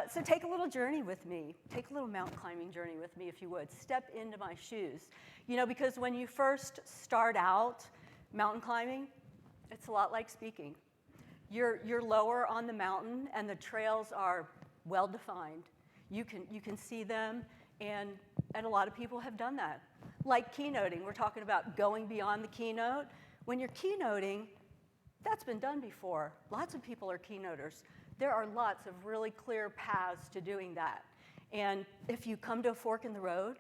So take a little journey with me. Take a little mountain climbing journey with me, if you would. Step into my shoes. You know, because when you first start out mountain climbing, it's a lot like speaking. You're lower on the mountain, and the trails are well-defined. You can see them, and a lot of people have done that. Like keynoting, we're talking about going beyond the keynote. When you're keynoting, that's been done before. Lots of people are keynoters. There are lots of really clear paths to doing that. And if you come to a fork in the road,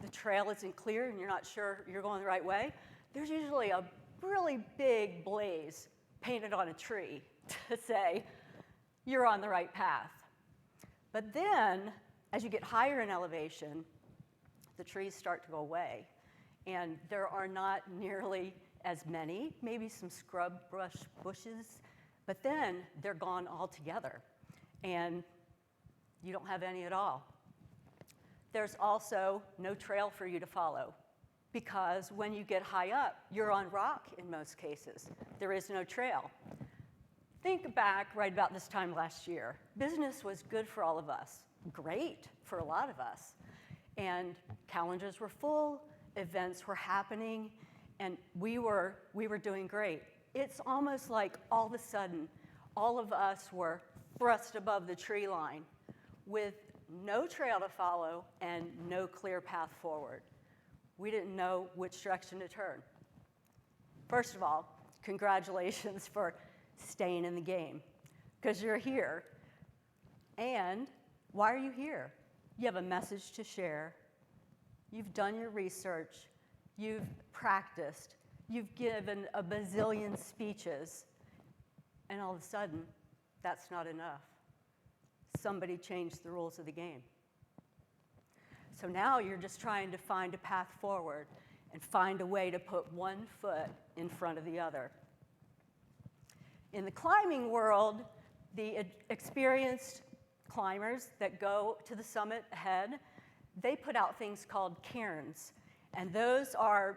the trail isn't clear and you're not sure you're going the right way, there's usually a really big blaze painted on a tree to say you're on the right path. But then, as you get higher in elevation, the trees start to go away. And there are not nearly as many, maybe some scrub brush bushes, but then they're gone altogether, and you don't have any at all. There's also no trail for you to follow, because when you get high up, you're on rock in most cases. There is no trail. Think back right about this time last year. Business was good for all of us, great for a lot of us, and calendars were full, events were happening, and we were doing great. It's almost like all of a sudden, all of us were thrust above the tree line with no trail to follow and no clear path forward. We didn't know which direction to turn. First of all, congratulations for staying in the game, because you're here. And why are you here? You have a message to share. You've done your research. You've practiced. You've given a bazillion speeches, and all of a sudden, that's not enough. Somebody changed the rules of the game. So now you're just trying to find a path forward and find a way to put one foot in front of the other. In the climbing world, the experienced climbers that go to the summit ahead, they put out things called cairns, and those are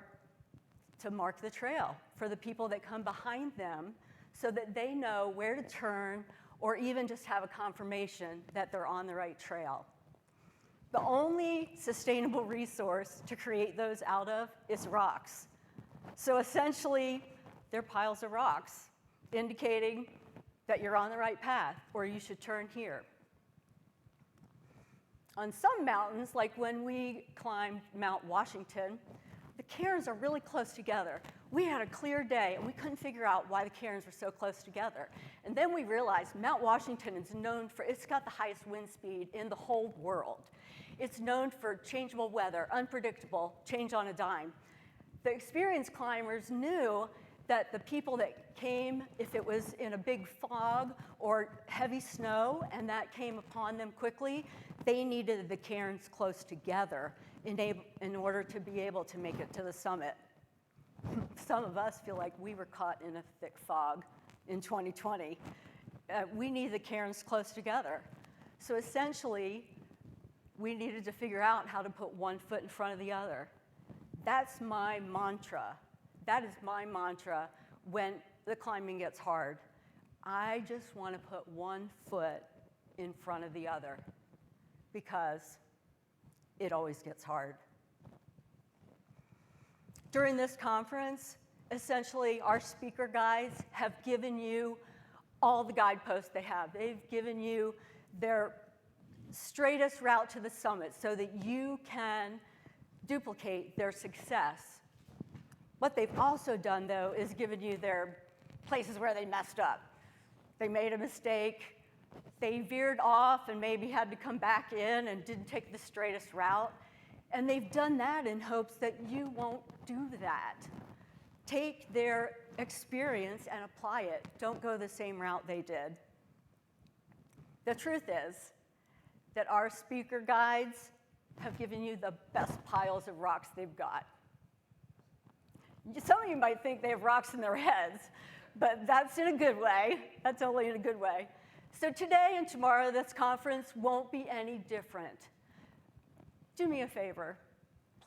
to mark the trail for the people that come behind them so that they know where to turn or even just have a confirmation that they're on the right trail. The only sustainable resource to create those out of is rocks. So essentially, they're piles of rocks indicating that you're on the right path or you should turn here. On some mountains, like when we climbed Mount Washington, the cairns are really close together. We had a clear day, and we couldn't figure out why the cairns were so close together. And then we realized Mount Washington is known for, it's got the highest wind speed in the whole world. It's known for changeable weather, unpredictable, change on a dime. The experienced climbers knew that the people that came, if it was in a big fog or heavy snow, and that came upon them quickly, they needed the cairns close together in order to be able to make it to the summit. Some of us feel like we were caught in a thick fog in 2020. We need the cairns close together. So essentially, we needed to figure out how to put one foot in front of the other. That's my mantra. That is my mantra when the climbing gets hard. I just want to put one foot in front of the other because it always gets hard. During this conference, essentially our speaker guides have given you all the guideposts they have. They've given you their straightest route to the summit so that you can duplicate their success. What they've also done, though, is given you their places where they messed up. They made a mistake, they veered off and maybe had to come back in and didn't take the straightest route. And they've done that in hopes that you won't do that. Take their experience and apply it. Don't go the same route they did. The truth is that our speaker guides have given you the best piles of rocks they've got. Some of you might think they have rocks in their heads, but that's in a good way. That's only in a good way. So today and tomorrow, this conference won't be any different. Do me a favor.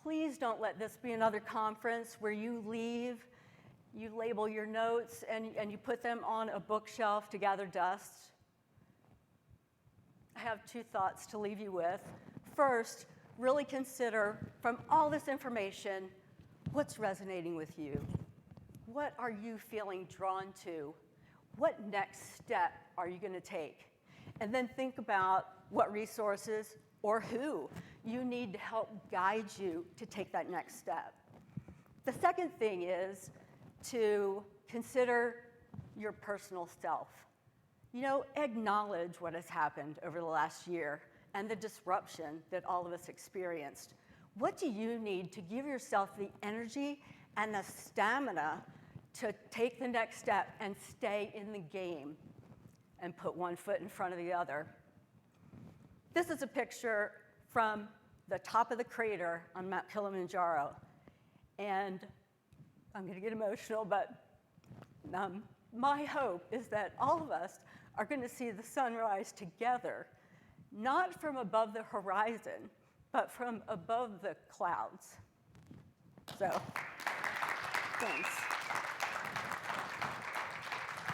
Please don't let this be another conference where you leave, you label your notes, and you put them on a bookshelf to gather dust. I have two thoughts to leave you with. First, really consider from all this information, what's resonating with you? What are you feeling drawn to? What next step are you going to take? And then think about what resources or who you need to help guide you to take that next step. The second thing is to consider your personal self. You know, acknowledge what has happened over the last year and the disruption that all of us experienced. What do you need to give yourself the energy and the stamina to take the next step and stay in the game and put one foot in front of the other? This is a picture from the top of the crater on Mount Kilimanjaro. And I'm going to get emotional, but my hope is that all of us are going to see the sunrise together, not from above the horizon, but from above the clouds. So, thanks.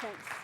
Thanks.